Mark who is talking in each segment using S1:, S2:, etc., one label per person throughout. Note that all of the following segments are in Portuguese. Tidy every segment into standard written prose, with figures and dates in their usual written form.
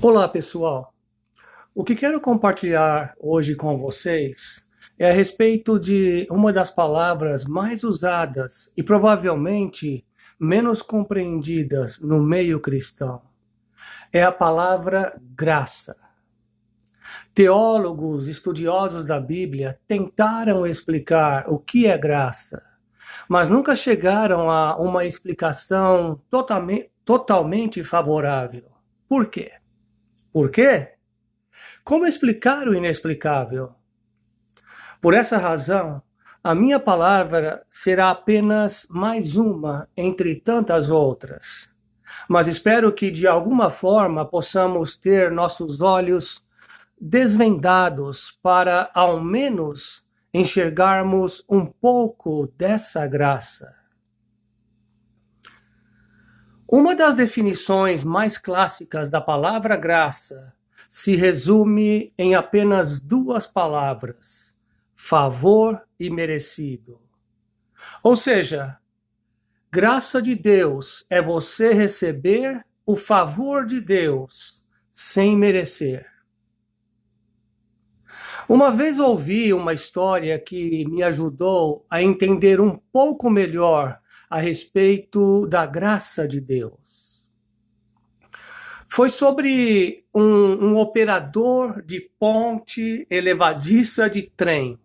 S1: Olá, pessoal. O que quero compartilhar hoje com vocês é a respeito de uma das palavras mais usadas e provavelmente menos compreendidas no meio cristão. É a palavra graça. Teólogos, estudiosos da Bíblia tentaram explicar o que é graça, mas nunca chegaram a uma explicação totalmente favorável. Por quê? Por quê? Como explicar o inexplicável? Por essa razão, a minha palavra será apenas mais uma entre tantas outras. Mas espero que de alguma forma possamos ter nossos olhos desvendados para, ao menos, enxergarmos um pouco dessa graça. Uma das definições mais clássicas da palavra graça se resume em apenas duas palavras: favor e merecido. Ou seja, graça de Deus é você receber o favor de Deus sem merecer. Uma vez ouvi uma história que me ajudou a entender um pouco melhor a respeito da graça de Deus. Foi sobre um operador de ponte elevadiça de trem.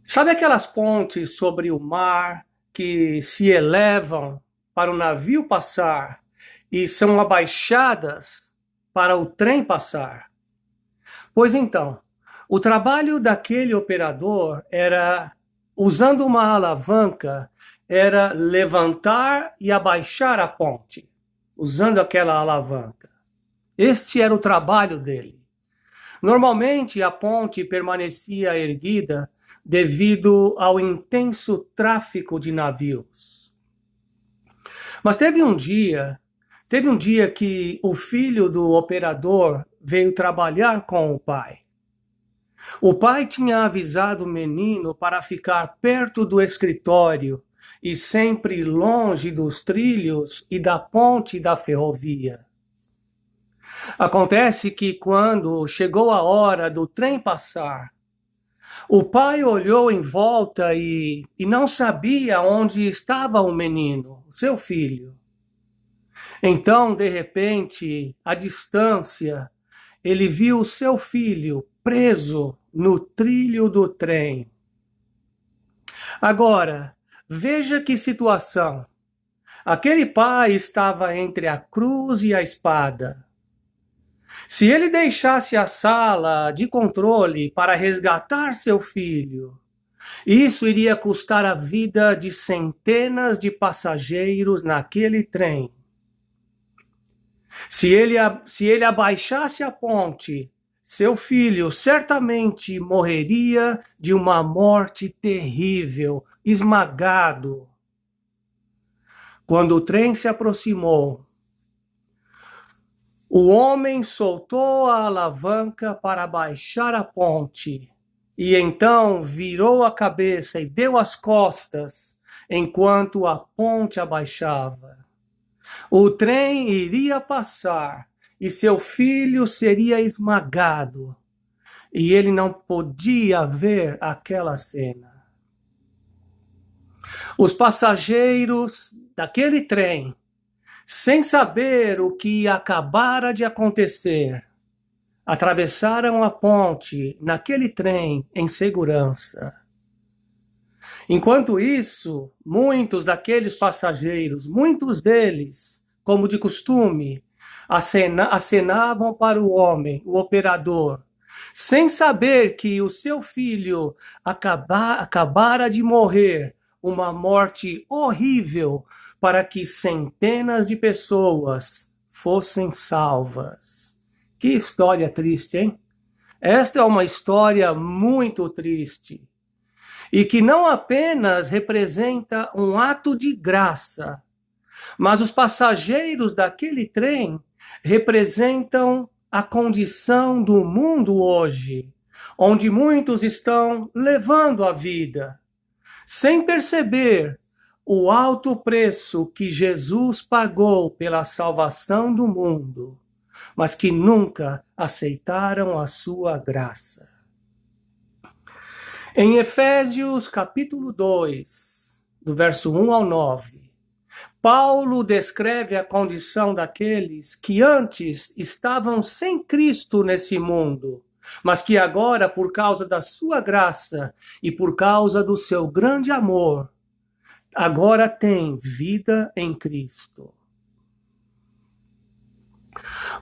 S1: Sabe aquelas pontes sobre o mar que se elevam para o navio passar e são abaixadas para o trem passar? Pois então, o trabalho daquele operador era, usando uma alavanca, era levantar e abaixar a ponte, usando aquela alavanca. Este era o trabalho dele. Normalmente a ponte permanecia erguida devido ao intenso tráfego de navios. Mas teve um dia que o filho do operador veio trabalhar com o pai. O pai tinha avisado o menino para ficar perto do escritório e sempre longe dos trilhos e da ponte da ferrovia. Acontece que quando chegou a hora do trem passar, o pai olhou em volta e não sabia onde estava o menino, seu filho. Então, de repente, à distância, ele viu o seu filho preso no trilho do trem. Agora, veja que situação. Aquele pai estava entre a cruz e a espada. Se ele deixasse a sala de controle para resgatar seu filho, isso iria custar a vida de centenas de passageiros naquele trem. Se ele abaixasse a ponte, seu filho certamente morreria de uma morte terrível, esmagado. Quando o trem se aproximou, o homem soltou a alavanca para baixar a ponte e então virou a cabeça e deu as costas enquanto a ponte abaixava. O trem iria passar e seu filho seria esmagado, e ele não podia ver aquela cena. Os passageiros daquele trem, sem saber o que acabara de acontecer, atravessaram a ponte naquele trem em segurança. Enquanto isso, muitos daqueles passageiros, muitos deles, como de costume, acenavam para o homem, o operador, sem saber que o seu filho acabara de morrer uma morte horrível para que centenas de pessoas fossem salvas. Que história triste, hein? Esta é uma história muito triste. E que não apenas representa um ato de graça, mas os passageiros daquele trem representam a condição do mundo hoje, onde muitos estão levando a vida, sem perceber o alto preço que Jesus pagou pela salvação do mundo, mas que nunca aceitaram a sua graça. Em Efésios capítulo 2, do verso 1 ao 9, Paulo descreve a condição daqueles que antes estavam sem Cristo nesse mundo, mas que agora, por causa da sua graça e por causa do seu grande amor, agora têm vida em Cristo.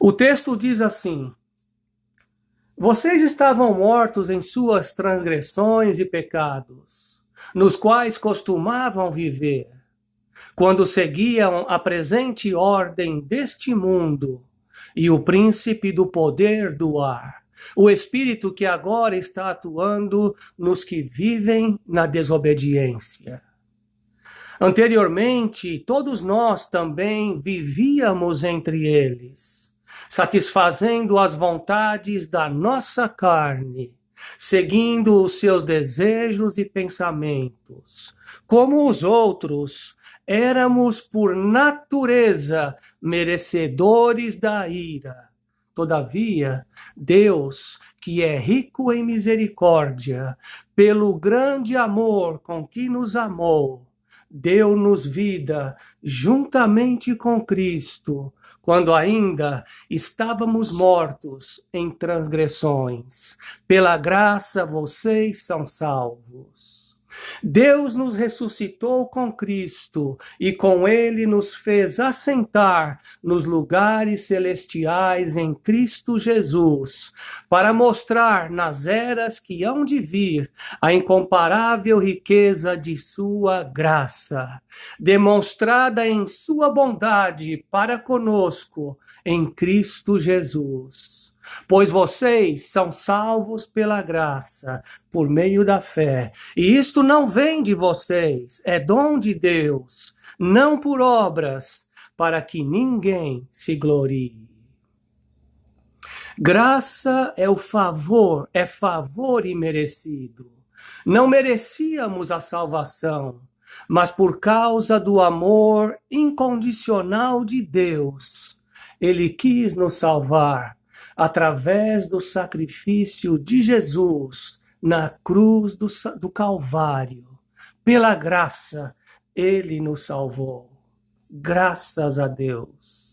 S1: O texto diz assim: vocês estavam mortos em suas transgressões e pecados, nos quais costumavam viver, quando seguiam a presente ordem deste mundo e o príncipe do poder do ar, o espírito que agora está atuando nos que vivem na desobediência. Anteriormente, todos nós também vivíamos entre eles, satisfazendo as vontades da nossa carne, seguindo os seus desejos e pensamentos. Como os outros, éramos por natureza merecedores da ira. Todavia, Deus, que é rico em misericórdia, pelo grande amor com que nos amou, deu-nos vida juntamente com Cristo, quando ainda estávamos mortos em transgressões. Pela graça vocês são salvos. Deus nos ressuscitou com Cristo e com Ele nos fez assentar nos lugares celestiais em Cristo Jesus, para mostrar nas eras que hão de vir a incomparável riqueza de sua graça, demonstrada em sua bondade para conosco em Cristo Jesus. Pois vocês são salvos pela graça, por meio da fé. E isto não vem de vocês, é dom de Deus, não por obras, para que ninguém se glorie. Graça é favor imerecido. Não merecíamos a salvação, mas por causa do amor incondicional de Deus, Ele quis nos salvar através do sacrifício de Jesus na cruz do Calvário. Pela graça, Ele nos salvou. Graças a Deus.